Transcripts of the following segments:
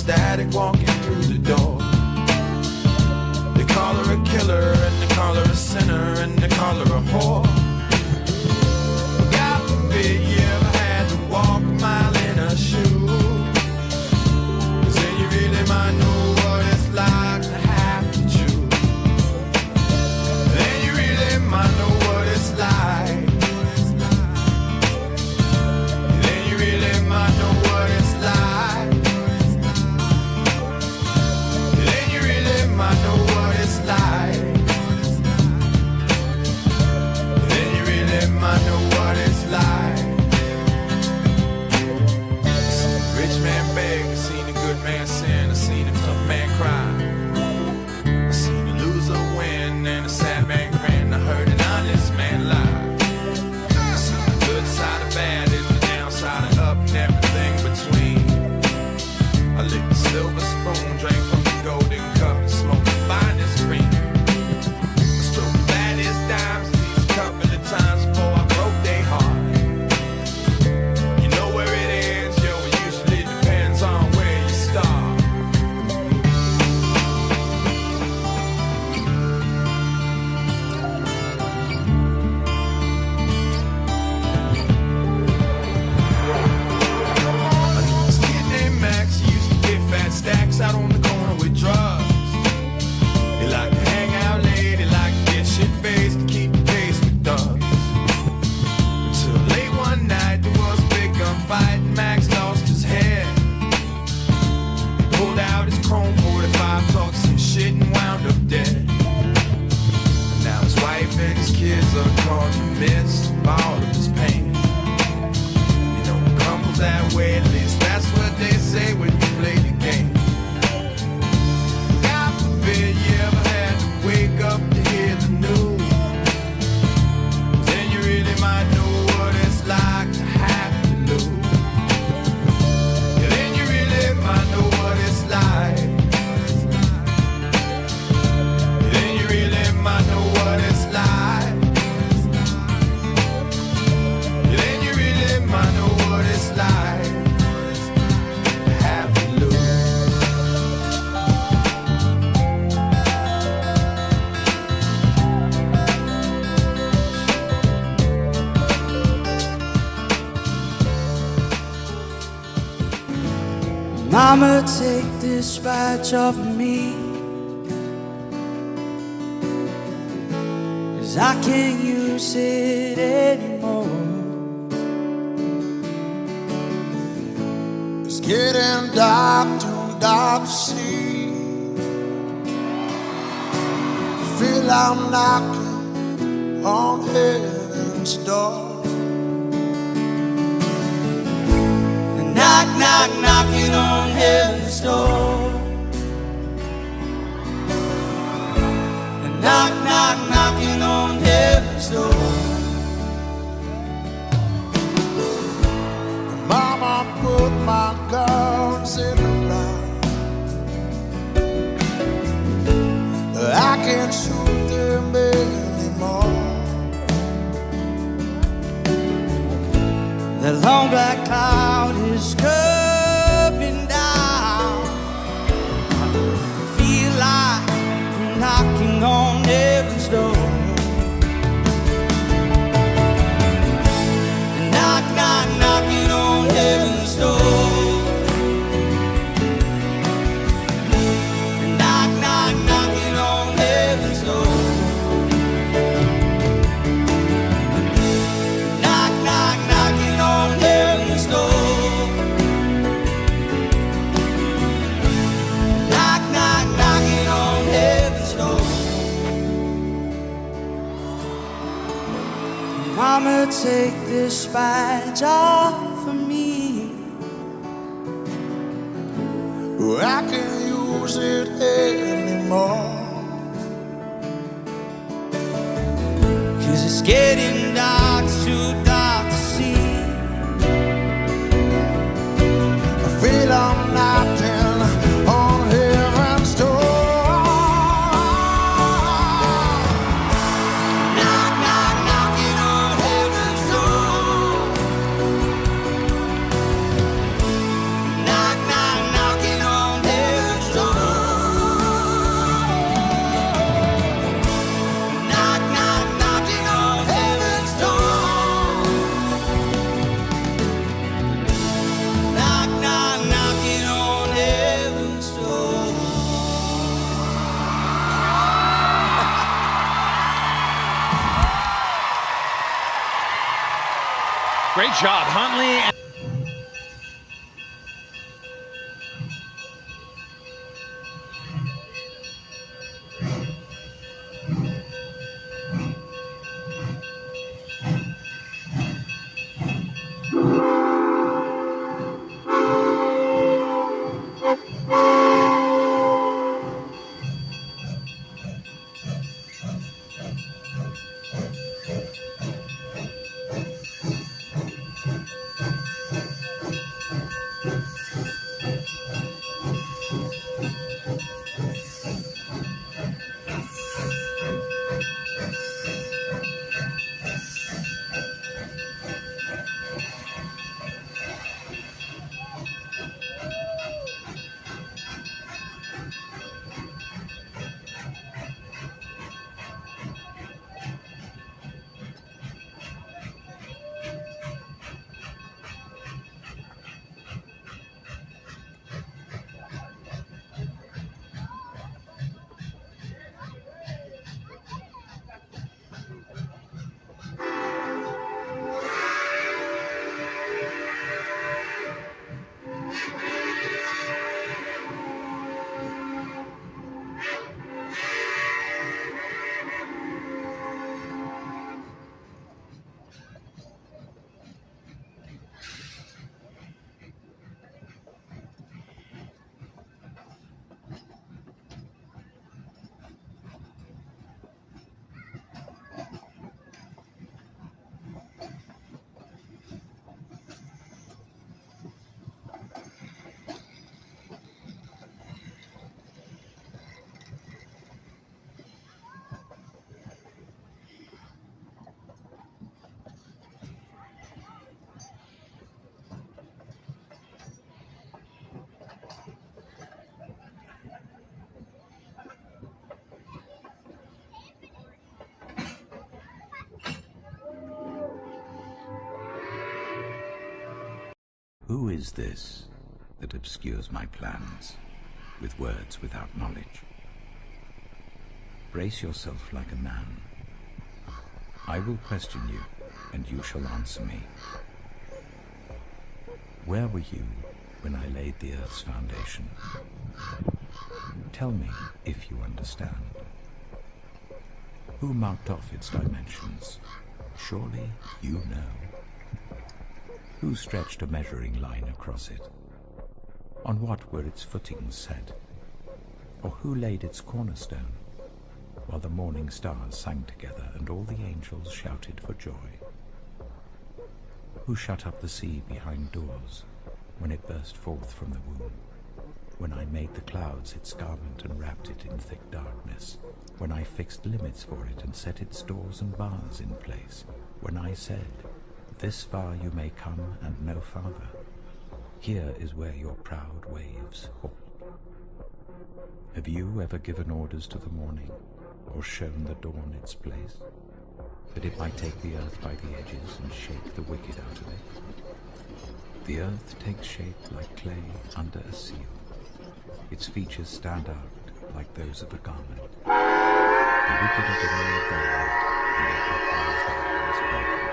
static walking through the door. They call her a killer, and they call her a sinner, and they call her a whore. God forbid you ever had to walk a mile in her shoes, 'cause then you really might know what it's like to have to choose. Then you really might know what it's like. Then you really might know what it's like. Then you really might know what it's like. Then you really might know what it's like. I seen a rich man beg, I seen a good man sin, I seen a tough man cry. I seen a loser win and a sad man grin, I heard an honest man lie. I seen the good side of bad and the downside of up and everything between. I licked the silver spoon, drank from the golden cup, and smoked the finest green. I stroked the baddest dimes at least a couple of times before I broke their heart. You know where it ends, yo, it usually depends on where you start. This kid named Max, he used to get fat stacks out on the corner with drugs. He liked to hang out late, he liked to get shit-faced to keep the pace with thugs. Until late one night, there was a big gunfight and Max lost his head. He pulled out his chrome 45, talked some shit and wound up dead. And now his wife and his kids are caught in the midst of all of his pain. You know, it crumbles that way, at least that's what they say when you play the game. God forbid you ever had to wake up to hear the news. Then you really might know what it's like to have to lose. Yeah, then you really might know what it's like. Yeah, then you really might know what it's like. Yeah, then you really might know what it's like to have to lose. Mama, take this badge off of me, 'cause I can't use it anymore. It's getting dark, too dark to see. I feel I'm knocking on heaven's door. Knock, knock, knocking on heaven's door. Knock, knock, knocking on heaven's door. Mama put my guns in the ground. I can't shoot them anymore. The long black cloud is coming down. I feel like knocking on heaven's door. Knock, knock, knocking on heaven's door. Knock, knock, knocking on heaven's door. Knock, knock, knocking on heaven's door. Knock, knock, knocking on heaven's door. Mama, take this badge off of me. I can't use it anymore. 'Cause it's getting dark, too dark to see. I feel I'm knocking on heaven's door. Knock, knock, knocking on heaven's door. Knock, knock, knocking on Great job, Huntley. Who is this that obscures my plans with words without knowledge? Brace yourself like a man. I will question you, and you shall answer me. Where were you when I laid the earth's foundation? Tell me if you understand. Who marked off its dimensions? Surely you know. Who stretched a measuring line across it? On what were its footings set? Or who laid its cornerstone, while the morning stars sang together and all the angels shouted for joy? Who shut up the sea behind doors when it burst forth from the womb? When I made the clouds its garment and wrapped it in thick darkness? When I fixed limits for it and set its doors and bars in place? When I said, "This far you may come and no farther. Here is where your proud waves halt." Have you ever given orders to the morning, or shown the dawn its place, that it might take the earth by the edges and shake the wicked out of it? The earth takes shape like clay under a seal. Its features stand out like those of a garment. The wicked are the new garment, and their upraised eye is broken.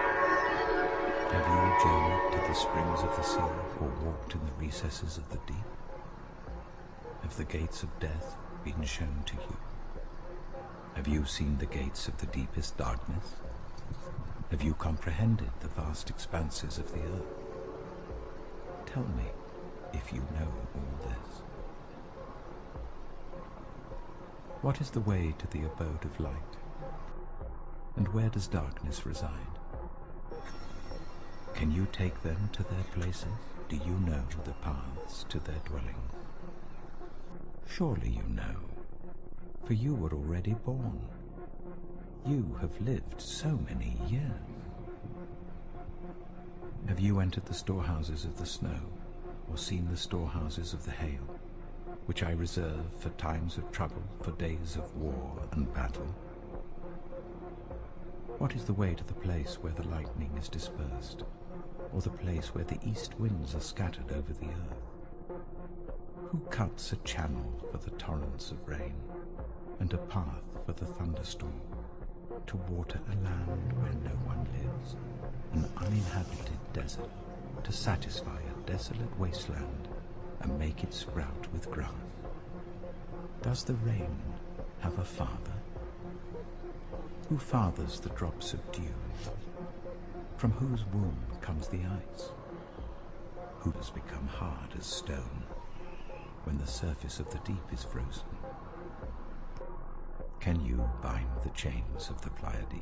Have you journeyed to the springs of the sea, or walked in the recesses of the deep? Have the gates of death been shown to you? Have you seen the gates of the deepest darkness? Have you comprehended the vast expanses of the earth? Tell me if you know all this. What is the way to the abode of light? And where does darkness reside? Can you take them to their places? Do you know the paths to their dwellings? Surely you know, for you were already born. You have lived so many years. Have you entered the storehouses of the snow, or seen the storehouses of the hail, which I reserve for times of trouble, for days of war and battle? What is the way to the place where the lightning is dispersed, or the place where the east winds are scattered over the earth? Who cuts a channel for the torrents of rain, and a path for the thunderstorm, to water a land where no one lives, an uninhabited desert to satisfy a desolate wasteland and make it sprout with grass? Does the rain have a father? Who fathers the drops of dew? From whose womb comes the ice? Who has become hard as stone when the surface of the deep is frozen? Can you bind the chains of the Pleiades?